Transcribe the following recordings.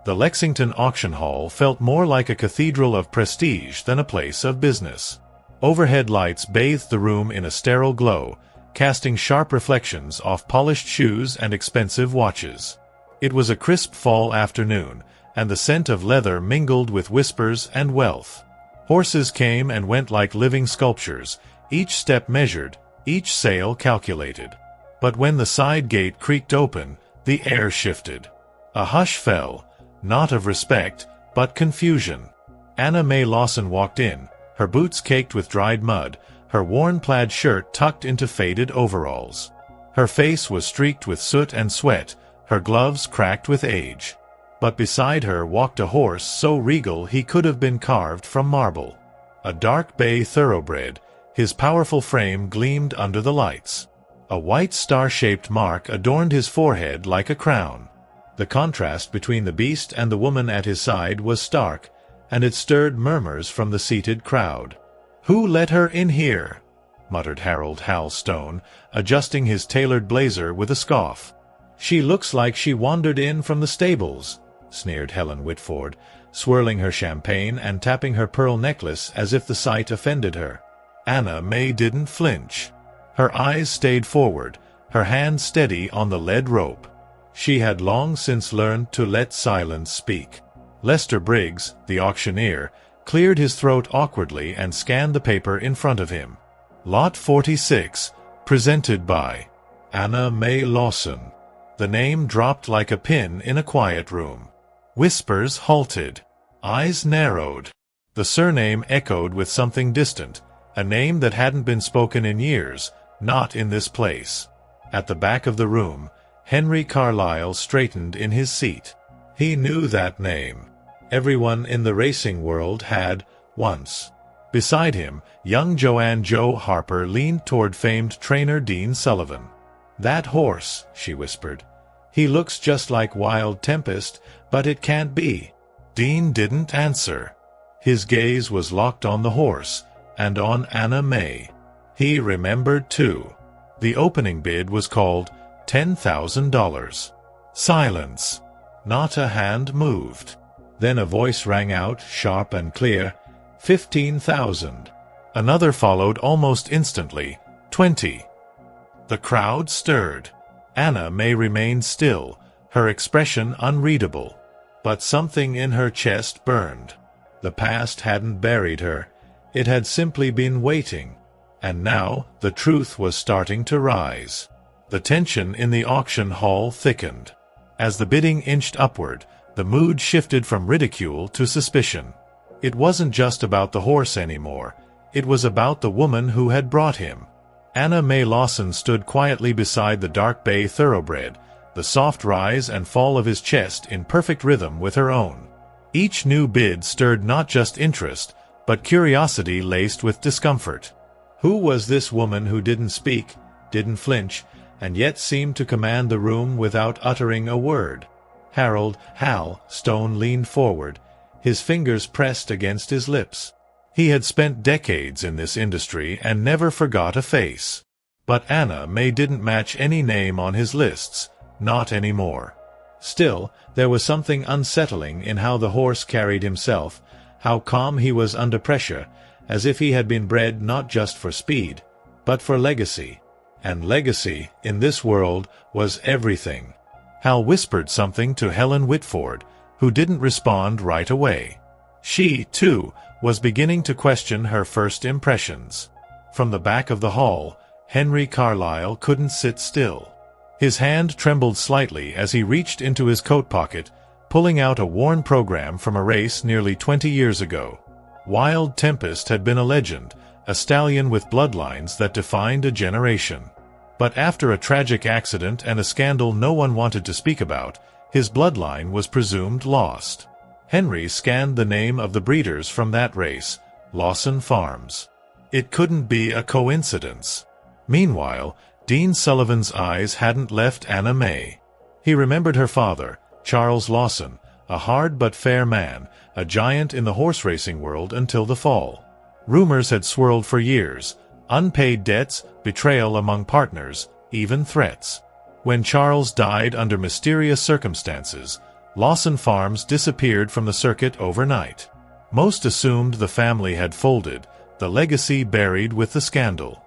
The Lexington auction hall felt more like a cathedral of prestige than a place of business. Overhead lights bathed the room in a sterile glow, casting sharp reflections off polished shoes and expensive watches. It was a crisp fall afternoon, and the scent of leather mingled with whispers and wealth. Horses came and went like living sculptures, each step measured, each sale calculated. But when the side gate creaked open, the air shifted. A hush fell, not of respect, but confusion. Anna Mae Lawson walked in, her boots caked with dried mud, her worn plaid shirt tucked into faded overalls. Her face was streaked with soot and sweat, her gloves cracked with age. But beside her walked a horse so regal he could have been carved from marble. A dark bay thoroughbred, his powerful frame gleamed under the lights. A white star-shaped mark adorned his forehead like a crown. The contrast between the beast and the woman at his side was stark, and it stirred murmurs from the seated crowd. "Who let her in here?" muttered Harold Hal Stone, adjusting his tailored blazer with a scoff. "She looks like she wandered in from the stables," sneered Helen Whitford, swirling her champagne and tapping her pearl necklace as if the sight offended her. Anna Mae didn't flinch. Her eyes stayed forward, her hand steady on the lead rope. She had long since learned to let silence speak. Lester Briggs, the auctioneer, cleared his throat awkwardly and scanned the paper in front of him. Lot 46, presented by Anna Mae Lawson. The name dropped like a pin in a quiet room. Whispers halted. Eyes narrowed. The surname echoed with something distant, a name that hadn't been spoken in years, not in this place. At the back of the room, Henry Carlisle straightened in his seat. He knew that name. Everyone in the racing world had, once. Beside him, young Joanne Jo Harper leaned toward famed trainer Dean Sullivan. "That horse," she whispered. "He looks just like Wild Tempest, but it can't be." Dean didn't answer. His gaze was locked on the horse, and on Anna Mae. He remembered too. The opening bid was called $10,000. Silence. Not a hand moved. Then a voice rang out, sharp and clear, $15,000. Another followed almost instantly, $20,000. The crowd stirred. Anna Mae remained still, her expression unreadable. But something in her chest burned. The past hadn't buried her. It had simply been waiting. And now the truth was starting to rise. The tension in the auction hall thickened. As the bidding inched upward, the mood shifted from ridicule to suspicion. It wasn't just about the horse anymore. It was about the woman who had brought him. Anna Mae Lawson stood quietly beside the dark bay thoroughbred, the soft rise and fall of his chest in perfect rhythm with her own. Each new bid stirred not just interest, but curiosity laced with discomfort. Who was this woman who didn't speak, didn't flinch, and yet seemed to command the room without uttering a word? Harold Hal Stone leaned forward, his fingers pressed against his lips. He had spent decades in this industry and never forgot a face. But Anna Mae didn't match any name on his lists, not anymore. Still, there was something unsettling in how the horse carried himself, how calm he was under pressure, as if he had been bred not just for speed, but for legacy. And legacy, in this world, was everything. Hal whispered something to Helen Whitford, who didn't respond right away. She, too, was beginning to question her first impressions. From the back of the hall, Henry Carlisle couldn't sit still. His hand trembled slightly as he reached into his coat pocket, pulling out a worn program from a race nearly 20 years ago. Wild Tempest had been a legend, a stallion with bloodlines that defined a generation. But after a tragic accident and a scandal no one wanted to speak about, his bloodline was presumed lost. Henry scanned the name of the breeders from that race, Lawson Farms. It couldn't be a coincidence. Meanwhile, Dean Sullivan's eyes hadn't left Anna Mae. He remembered her father, Charles Lawson, a hard but fair man, a giant in the horse racing world until the fall. Rumors had swirled for years, unpaid debts, betrayal among partners, even threats. When Charles died under mysterious circumstances, Lawson Farms disappeared from the circuit overnight. Most assumed the family had folded, the legacy buried with the scandal.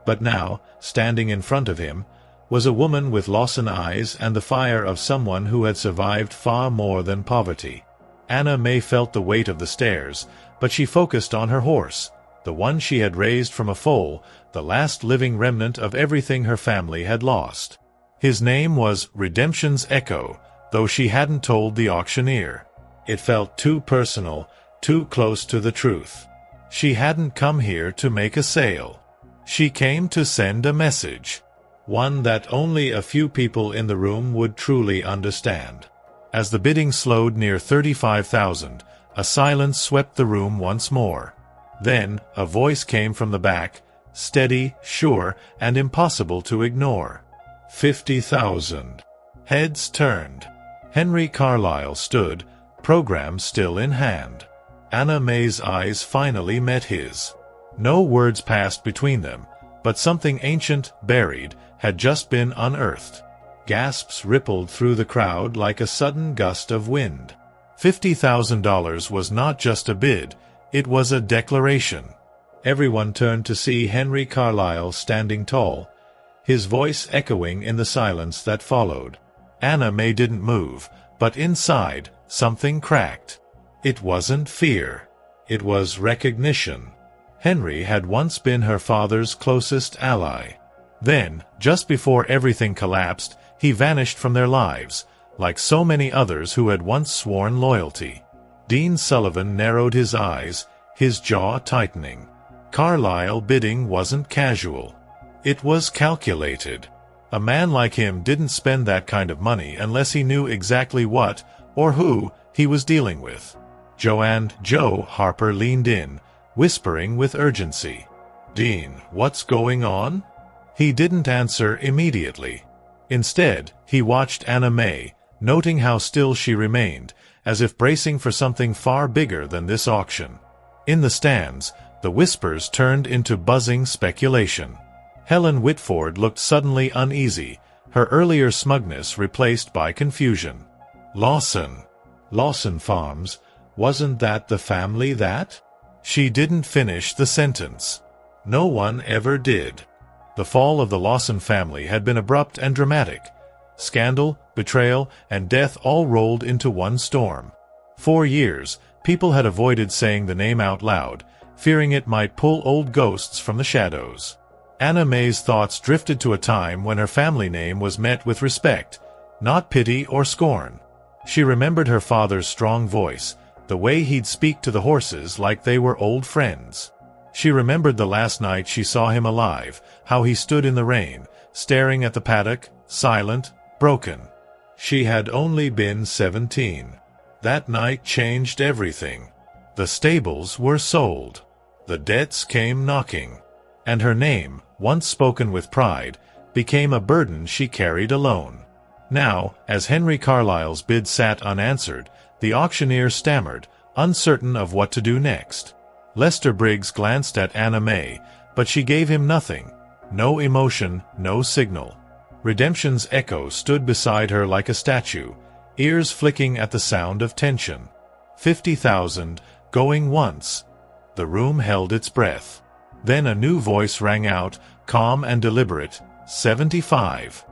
But now, standing in front of him, was a woman with Lawson eyes and the fire of someone who had survived far more than poverty. Anna Mae felt the weight of the stairs, but she focused on her horse, the one she had raised from a foal, the last living remnant of everything her family had lost. His name was Redemption's Echo, though she hadn't told the auctioneer. It felt too personal, too close to the truth. She hadn't come here to make a sale. She came to send a message. One that only a few people in the room would truly understand. As the bidding slowed near 35,000, a silence swept the room once more. Then, a voice came from the back, steady, sure, and impossible to ignore. 50,000. Heads turned. Henry Carlisle stood, program still in hand. Anna Mae's eyes finally met his. No words passed between them, but something ancient, buried, had just been unearthed. Gasps rippled through the crowd like a sudden gust of wind. $50,000 was not just a bid, it was a declaration. Everyone turned to see Henry Carlisle standing tall, his voice echoing in the silence that followed. Anna Mae didn't move, but inside, something cracked. It wasn't fear. It was recognition. Henry had once been her father's closest ally. Then, just before everything collapsed, he vanished from their lives, like so many others who had once sworn loyalty. Dean Sullivan narrowed his eyes, his jaw tightening. Carlisle bidding wasn't casual. It was calculated. A man like him didn't spend that kind of money unless he knew exactly what, or who, he was dealing with. Joe Harper leaned in, whispering with urgency. "Dean, what's going on?" He didn't answer immediately. Instead, he watched Anna Mae, noting how still she remained, as if bracing for something far bigger than this auction. In the stands, the whispers turned into buzzing speculation. Helen Whitford looked suddenly uneasy, her earlier smugness replaced by confusion. Lawson Farms, wasn't that the family that? She didn't finish the sentence. No one ever did. The fall of the Lawson family had been abrupt and dramatic. Scandal, betrayal, and death all rolled into one storm. For years, people had avoided saying the name out loud, fearing it might pull old ghosts from the shadows. Anna Mae's thoughts drifted to a time when her family name was met with respect, not pity or scorn. She remembered her father's strong voice, the way he'd speak to the horses like they were old friends. She remembered the last night she saw him alive, how he stood in the rain, staring at the paddock, silent, broken. She had only been 17. That night changed everything. The stables were sold. The debts came knocking. And her name, once spoken with pride, became a burden she carried alone. Now, as Henry Carlisle's bid sat unanswered, the auctioneer stammered, uncertain of what to do next. Lester Briggs glanced at Anna Mae, but she gave him nothing. No emotion, no signal. Redemption's Echo stood beside her like a statue, ears flicking at the sound of tension. 50,000, going once. The room held its breath. Then a new voice rang out, calm and deliberate, 75.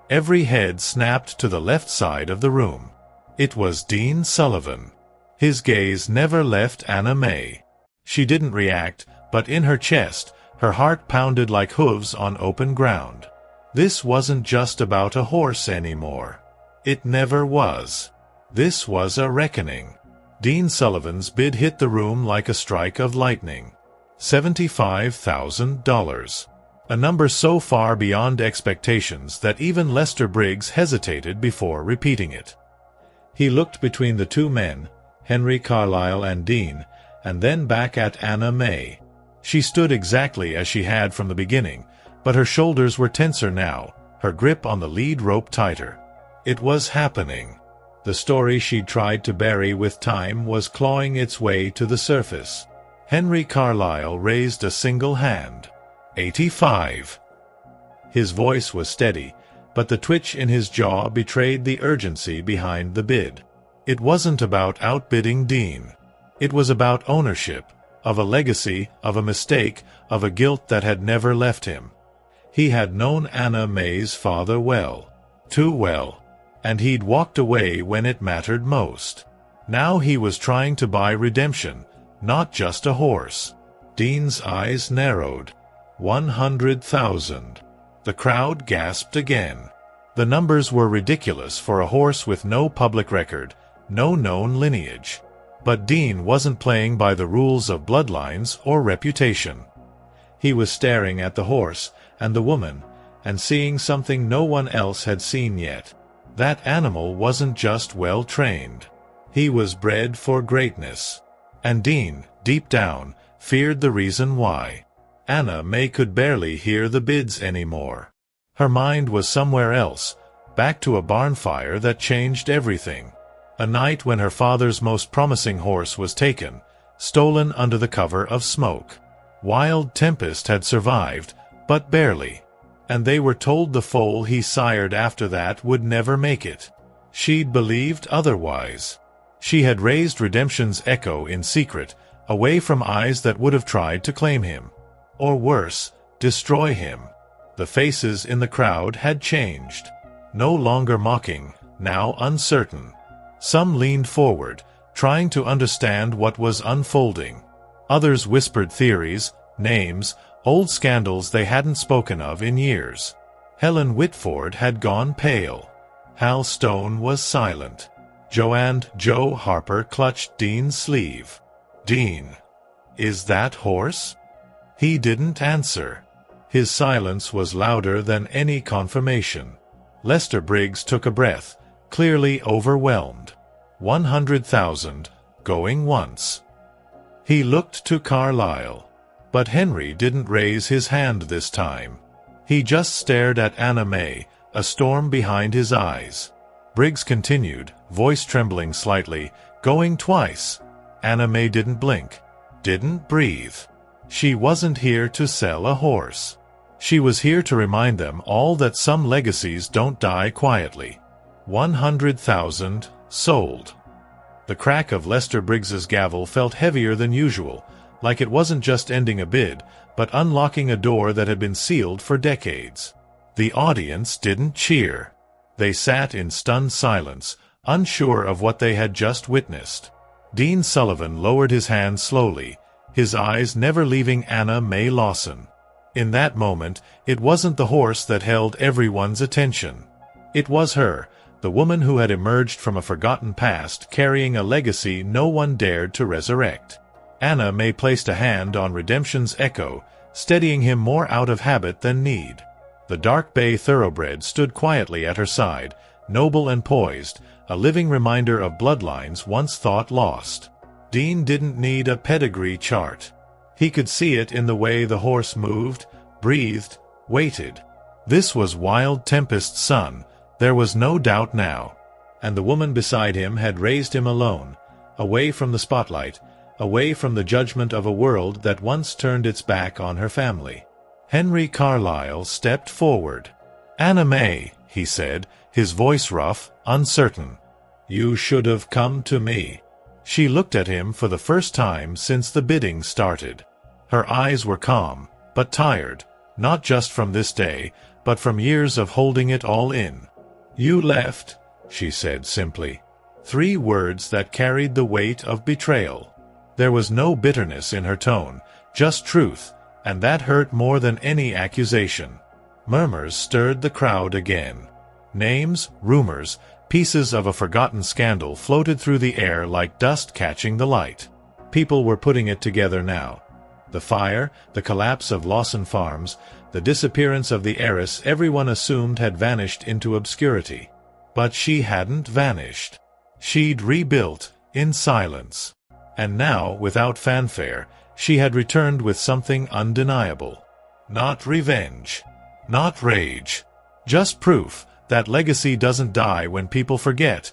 Every head snapped to the left side of the room. It was Dean Sullivan. His gaze never left Anna Mae. She didn't react, but in her chest, her heart pounded like hooves on open ground. This wasn't just about a horse anymore. It never was. This was a reckoning. Dean Sullivan's bid hit the room like a strike of lightning. $75,000. A number so far beyond expectations that even Lester Briggs hesitated before repeating it. He looked between the two men, Henry Carlisle and Dean, and then back at Anna Mae. She stood exactly as she had from the beginning, but her shoulders were tenser now, her grip on the lead rope tighter. It was happening. The story she'd tried to bury with time was clawing its way to the surface. Henry Carlisle raised a single hand. 85. His voice was steady, but the twitch in his jaw betrayed the urgency behind the bid. It wasn't about outbidding Dean. It was about ownership, of a legacy, of a mistake, of a guilt that had never left him. He had known Anna Mae's father well. Too well. And he'd walked away when it mattered most. Now he was trying to buy redemption, not just a horse. Dean's eyes narrowed. 100,000. The crowd gasped again. The numbers were ridiculous for a horse with no public record, no known lineage. But Dean wasn't playing by the rules of bloodlines or reputation. He was staring at the horse and the woman, and seeing something no one else had seen yet. That animal wasn't just well-trained. He was bred for greatness. And Dean, deep down, feared the reason why. Anna Mae could barely hear the bids anymore. Her mind was somewhere else, back to a barn fire that changed everything. A night when her father's most promising horse was taken, stolen under the cover of smoke. Wild Tempest had survived, but barely. And they were told the foal he sired after that would never make it. She'd believed otherwise. She had raised Redemption's echo in secret, away from eyes that would have tried to claim him. Or worse, destroy him. The faces in the crowd had changed. No longer mocking, now uncertain. Some leaned forward, trying to understand what was unfolding. Others whispered theories, names, old scandals they hadn't spoken of in years. Helen Whitford had gone pale. Hal Stone was silent. Joe Harper clutched Dean's sleeve. "Dean, is that horse?" He didn't answer. His silence was louder than any confirmation. Lester Briggs took a breath, clearly overwhelmed. 100,000, going once. He looked to Carlyle. But Henry didn't raise his hand this time. He just stared at Anna Mae, a storm behind his eyes. Briggs continued, voice trembling slightly, "Going twice." Anna Mae didn't blink, didn't breathe. She wasn't here to sell a horse. She was here to remind them all that some legacies don't die quietly. 100,000, sold. The crack of Lester Briggs's gavel felt heavier than usual, like it wasn't just ending a bid, but unlocking a door that had been sealed for decades. The audience didn't cheer. They sat in stunned silence, unsure of what they had just witnessed. Dean Sullivan lowered his hand slowly, his eyes never leaving Anna Mae Lawson. In that moment, it wasn't the horse that held everyone's attention. It was her, the woman who had emerged from a forgotten past carrying a legacy no one dared to resurrect. Anna Mae placed a hand on Redemption's echo, steadying him more out of habit than need. The dark bay Thoroughbred stood quietly at her side, noble and poised, a living reminder of bloodlines once thought lost. Dean didn't need a pedigree chart. He could see it in the way the horse moved, breathed, waited. This was Wild Tempest's son, there was no doubt now. And the woman beside him had raised him alone, away from the spotlight, away from the judgment of a world that once turned its back on her family. Henry Carlyle stepped forward. "Anna Mae," he said, his voice rough, uncertain. "You should have come to me." She looked at him for the first time since the bidding started. Her eyes were calm, but tired, not just from this day, but from years of holding it all in. "You left," she said simply. 3 words that carried the weight of betrayal. There was no bitterness in her tone, just truth, and that hurt more than any accusation. Murmurs stirred the crowd again. Names, rumors, pieces of a forgotten scandal floated through the air like dust catching the light. People were putting it together now. The fire, the collapse of Lawson Farms, the disappearance of the heiress everyone assumed had vanished into obscurity. But she hadn't vanished. She'd rebuilt, in silence. And now, without fanfare, she had returned with something undeniable. Not revenge. Not rage. Just proof that legacy doesn't die when people forget.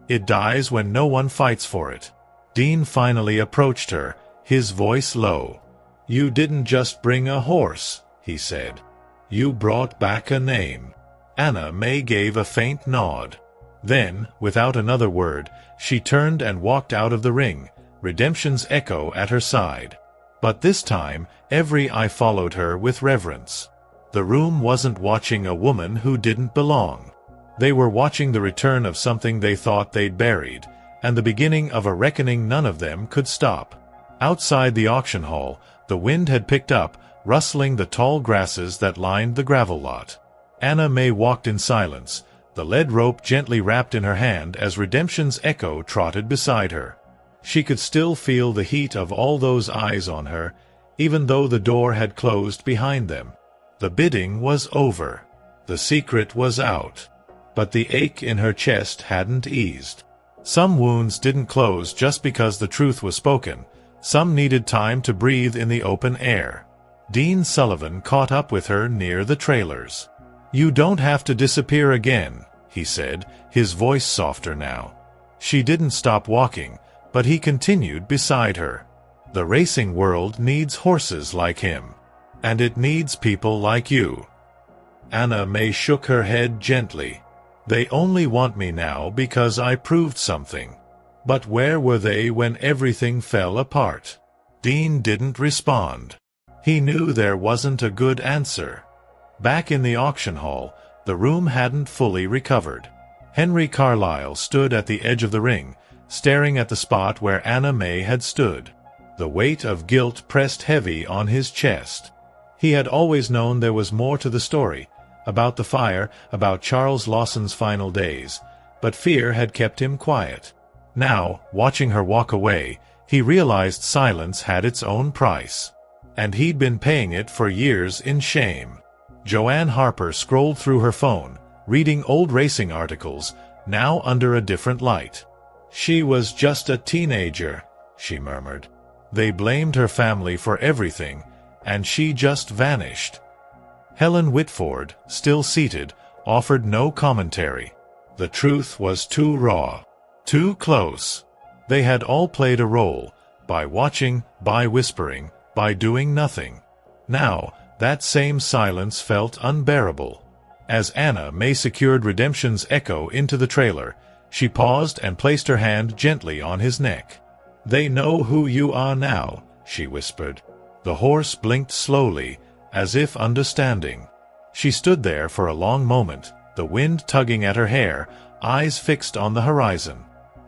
It dies when no one fights for it. Dean finally approached her, his voice low. "You didn't just bring a horse," he said. "You brought back a name." Anna Mae gave a faint nod. Then, without another word, she turned and walked out of the ring, redemption's echo at her side. But this time, every eye followed her with reverence. The room wasn't watching a woman who didn't belong. They were watching the return of something they thought they'd buried, and the beginning of a reckoning none of them could stop. Outside the auction hall, the wind had picked up, rustling the tall grasses that lined the gravel lot. Anna Mae walked in silence, the lead rope gently wrapped in her hand as redemption's echo trotted beside her. She could still feel the heat of all those eyes on her, even though the door had closed behind them. The bidding was over. The secret was out. But the ache in her chest hadn't eased. Some wounds didn't close just because the truth was spoken. Some needed time to breathe in the open air. Dean Sullivan caught up with her near the trailers. "You don't have to disappear again," he said, his voice softer now. She didn't stop walking, but he continued beside her. "The racing world needs horses like him. And it needs people like you." Anna Mae shook her head gently. "They only want me now because I proved something. But where were they when everything fell apart?" Dean didn't respond. He knew there wasn't a good answer. Back in the auction hall, the room hadn't fully recovered. Henry Carlyle stood at the edge of the ring, staring at the spot where Anna Mae had stood. The weight of guilt pressed heavy on his chest. He had always known there was more to the story, about the fire, about Charles Lawson's final days, but fear had kept him quiet. Now, watching her walk away, he realized silence had its own price. And he'd been paying it for years in shame. Joanne Harper scrolled through her phone, reading old racing articles, now under a different light. "She was just a teenager," she murmured. "They blamed her family for everything, and she just vanished." Helen Whitford, still seated, offered no commentary. The truth was too raw, too close. They had all played a role, by watching, by whispering, by doing nothing. Now, that same silence felt unbearable. As Anna Mae secured redemption's echo into the trailer, she paused and placed her hand gently on his neck. "They know who you are now," she whispered. The horse blinked slowly, as if understanding. She stood there for a long moment, the wind tugging at her hair, eyes fixed on the horizon.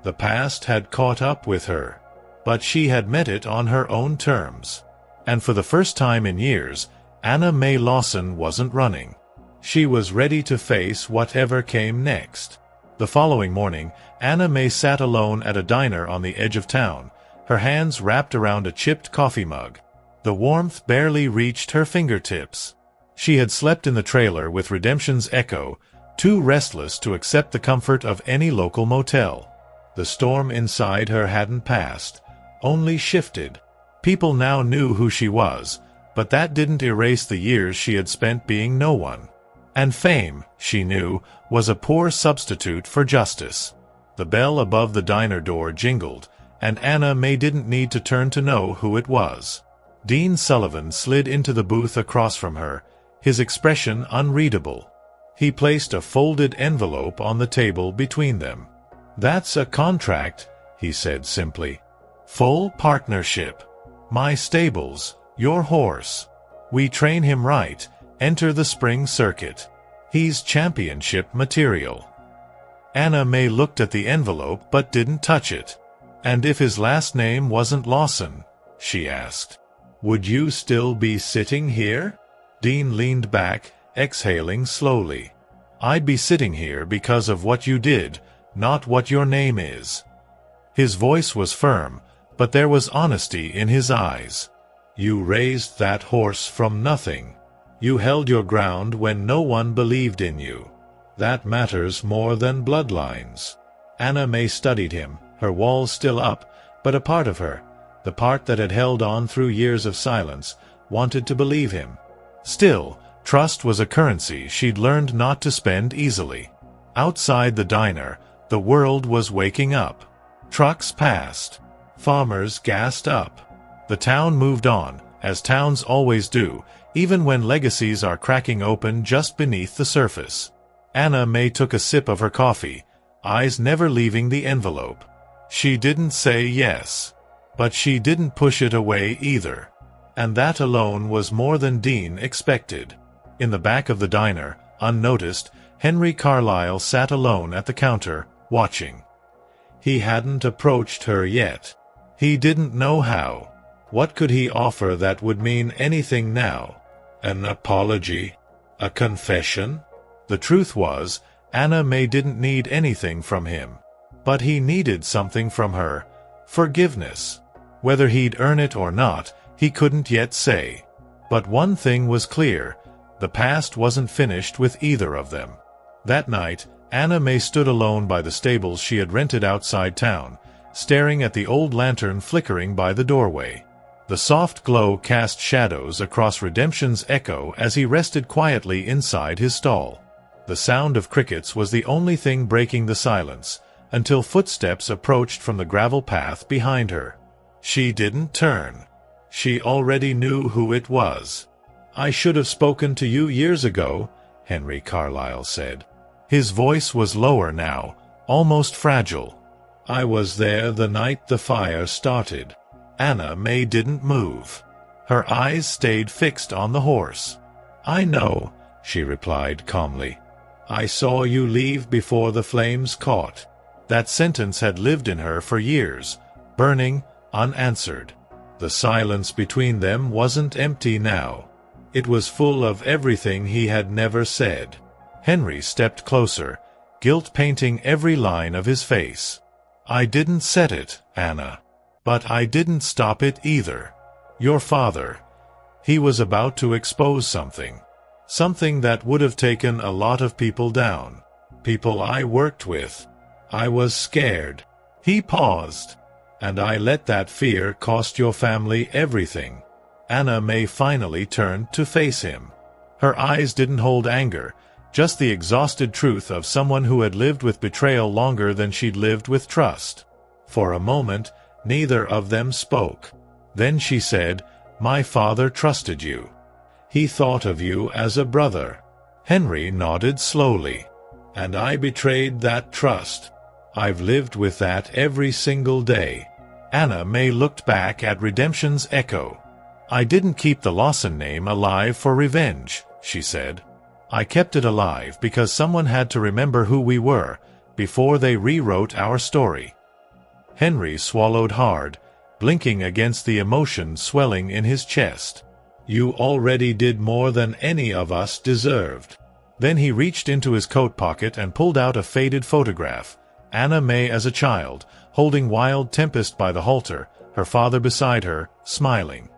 The past had caught up with her, but she had met it on her own terms. And for the first time in years, Anna Mae Lawson wasn't running. She was ready to face whatever came next. The following morning, Anna Mae sat alone at a diner on the edge of town, her hands wrapped around a chipped coffee mug. The warmth barely reached her fingertips. She had slept in the trailer with redemption's echo, too restless to accept the comfort of any local motel. The storm inside her hadn't passed, only shifted. People now knew who she was, but that didn't erase the years she had spent being no one. And fame, she knew, was a poor substitute for justice. The bell above the diner door jingled, and Anna Mae didn't need to turn to know who it was. Dean Sullivan slid into the booth across from her, his expression unreadable. He placed a folded envelope on the table between them. "That's a contract," he said simply. "Full partnership. My stables, your horse. We train him right, enter the spring circuit. He's championship material." Anna Mae looked at the envelope but didn't touch it. "And if his last name wasn't Lawson," she asked, "would you still be sitting here?" Dean leaned back, exhaling slowly. "I'd be sitting here because of what you did, not what your name is." His voice was firm, but there was honesty in his eyes. "You raised that horse from nothing. You held your ground when no one believed in you. That matters more than bloodlines." Anna Mae studied him, her walls still up, but a part of her, the part that had held on through years of silence, wanted to believe him. Still, trust was a currency she'd learned not to spend easily. Outside the diner, the world was waking up. Trucks passed. Farmers gassed up. The town moved on, as towns always do, even when legacies are cracking open just beneath the surface. Anna Mae took a sip of her coffee, eyes never leaving the envelope. She didn't say yes. But she didn't push it away either. And that alone was more than Dean expected. In the back of the diner, unnoticed, Henry Carlyle sat alone at the counter, watching. He hadn't approached her yet. He didn't know how. What could he offer that would mean anything now? An apology? A confession? The truth was, Anna Mae didn't need anything from him. But he needed something from her. Forgiveness. Whether he'd earn it or not, he couldn't yet say. But one thing was clear. The past wasn't finished with either of them. That night, Anna Mae stood alone by the stables she had rented outside town, staring at the old lantern flickering by the doorway. The soft glow cast shadows across Redemption's echo as he rested quietly inside his stall. The sound of crickets was the only thing breaking the silence, until footsteps approached from the gravel path behind her. She didn't turn. She already knew who it was. "I should have spoken to you years ago," Henry Carlyle said. His voice was lower now, almost fragile. "I was there the night the fire started." Anna Mae didn't move. Her eyes stayed fixed on the horse. "I know," she replied calmly. "I saw you leave before the flames caught." That sentence had lived in her for years, burning, unanswered. The silence between them wasn't empty now. It was full of everything he had never said. Henry stepped closer, guilt painting every line of his face. "I didn't set it, Anna. But I didn't stop it either. Your father. He was about to expose something. Something that would have taken a lot of people down. People I worked with. I was scared." He paused. "And I let that fear cost your family everything." Anna Mae finally turned to face him. Her eyes didn't hold anger, just the exhausted truth of someone who had lived with betrayal longer than she'd lived with trust. For a moment, neither of them spoke. Then she said, "My father trusted you. He thought of you as a brother." Henry nodded slowly. "And I betrayed that trust. I've lived with that every single day." Anna Mae looked back at Redemption's echo. "I didn't keep the Lawson name alive for revenge," she said. "I kept it alive because someone had to remember who we were, before they rewrote our story." Henry swallowed hard, blinking against the emotion swelling in his chest. "You already did more than any of us deserved." Then he reached into his coat pocket and pulled out a faded photograph. Anna Mae as a child, holding Wild Tempest by the halter, her father beside her, smiling.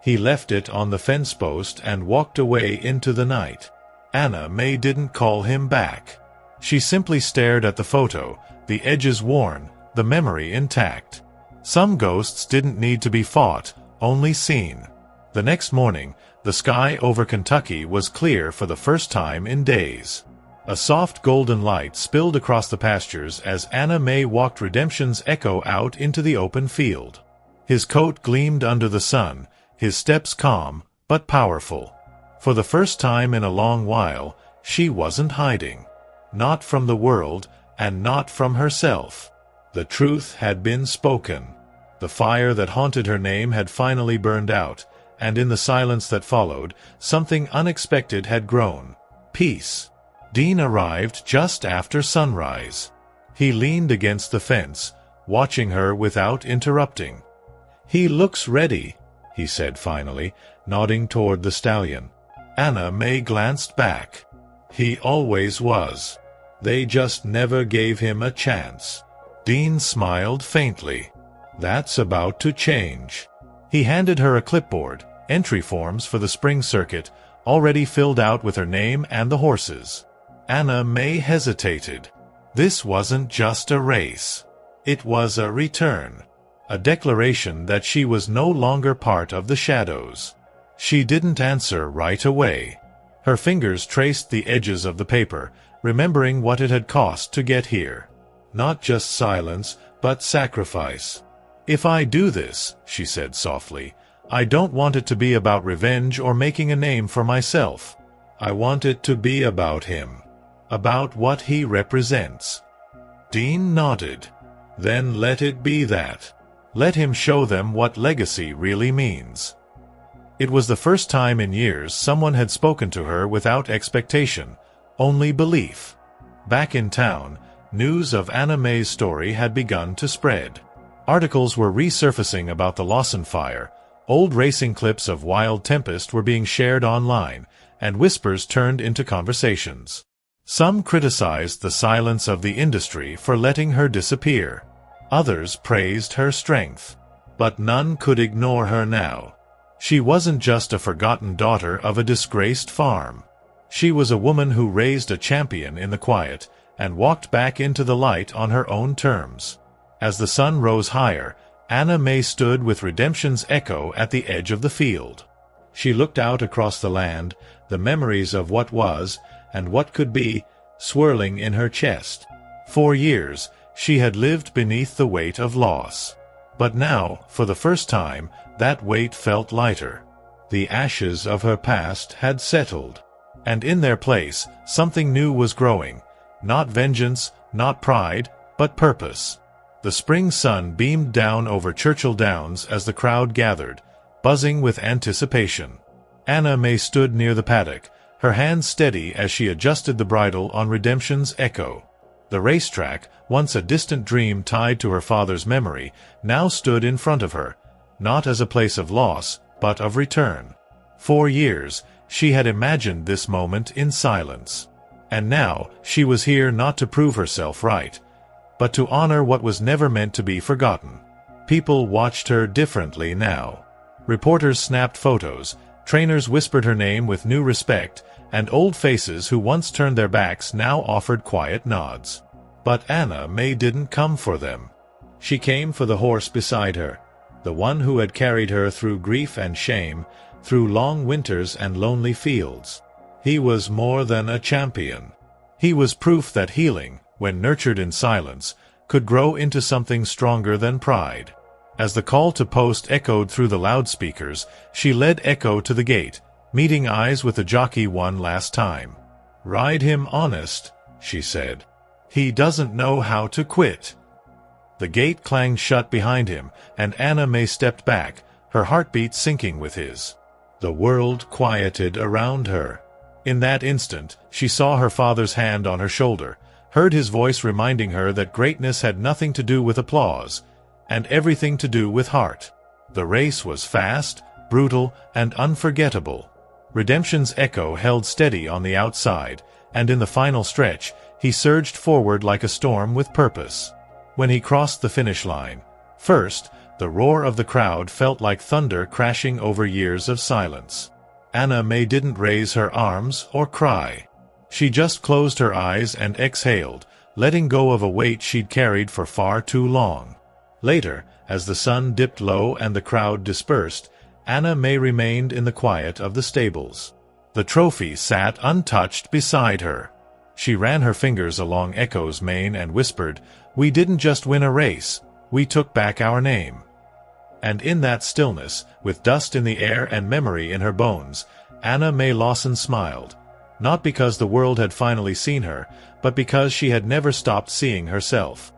He left it on the fence post and walked away into the night. Anna Mae didn't call him back. She simply stared at the photo, the edges worn, the memory intact. Some ghosts didn't need to be fought, only seen. The next morning, the sky over Kentucky was clear for the first time in days. A soft golden light spilled across the pastures as Anna Mae walked Redemption's echo out into the open field. His coat gleamed under the sun, his steps calm, but powerful. For the first time in a long while, she wasn't hiding. Not from the world, and not from herself. The truth had been spoken. The fire that haunted her name had finally burned out, and in the silence that followed, something unexpected had grown. Peace. Dean arrived just after sunrise. He leaned against the fence, watching her without interrupting. "He looks ready," he said finally, nodding toward the stallion. Anna Mae glanced back. "He always was. They just never gave him a chance." Dean smiled faintly. "That's about to change." He handed her a clipboard, entry forms for the spring circuit, already filled out with her name and the horses. Anna Mae hesitated. This wasn't just a race. It was a return. A declaration that she was no longer part of the shadows. She didn't answer right away. Her fingers traced the edges of the paper, remembering what it had cost to get here. Not just silence, but sacrifice. "If I do this," she said softly, "I don't want it to be about revenge or making a name for myself. I want it to be about him. About what he represents." Dean nodded. Then let it be that. Let him show them what legacy really means. It was the first time in years someone had spoken to her without expectation, only belief. Back in town, news of Anna Mae's story had begun to spread. Articles were resurfacing about the Lawson fire, old racing clips of Wild Tempest were being shared online, and whispers turned into conversations. Some criticized the silence of the industry for letting her disappear. Others praised her strength. But none could ignore her now. She wasn't just a forgotten daughter of a disgraced farm. She was a woman who raised a champion in the quiet, and walked back into the light on her own terms. As the sun rose higher, Anna Mae stood with redemption's echo at the edge of the field. She looked out across the land, the memories of what was, and what could be, swirling in her chest. For years, she had lived beneath the weight of loss. But now, for the first time, that weight felt lighter. The ashes of her past had settled. And in their place, something new was growing. Not vengeance, not pride, but purpose. The spring sun beamed down over Churchill Downs as the crowd gathered, buzzing with anticipation. Anna Mae stood near the paddock, her hands steady as she adjusted the bridle on Redemption's Echo. The racetrack, once a distant dream tied to her father's memory, now stood in front of her, not as a place of loss, but of return. For years, she had imagined this moment in silence. And now, she was here not to prove herself right, but to honor what was never meant to be forgotten. People watched her differently now. Reporters snapped photos, trainers whispered her name with new respect, and old faces who once turned their backs now offered quiet nods. But Anna Mae didn't come for them. She came for the horse beside her, the one who had carried her through grief and shame, through long winters and lonely fields. He was more than a champion. He was proof that healing, when nurtured in silence, could grow into something stronger than pride. As the call to post echoed through the loudspeakers, she led Echo to the gate, meeting eyes with the jockey one last time. "Ride him honest," she said. "He doesn't know how to quit." The gate clanged shut behind him, and Anna Mae stepped back, her heartbeat syncing with his. The world quieted around her. In that instant, she saw her father's hand on her shoulder, heard his voice reminding her that greatness had nothing to do with applause, and everything to do with heart. The race was fast, brutal, and unforgettable. Redemption's Echo held steady on the outside, and in the final stretch, he surged forward like a storm with purpose. When he crossed the finish line, first, the roar of the crowd felt like thunder crashing over years of silence. Anna Mae didn't raise her arms or cry. She just closed her eyes and exhaled, letting go of a weight she'd carried for far too long. Later, as the sun dipped low and the crowd dispersed, Anna Mae remained in the quiet of the stables. The trophy sat untouched beside her. She ran her fingers along Echo's mane and whispered, "We didn't just win a race, we took back our name." And in that stillness, with dust in the air and memory in her bones, Anna Mae Lawson smiled, not because the world had finally seen her, but because she had never stopped seeing herself.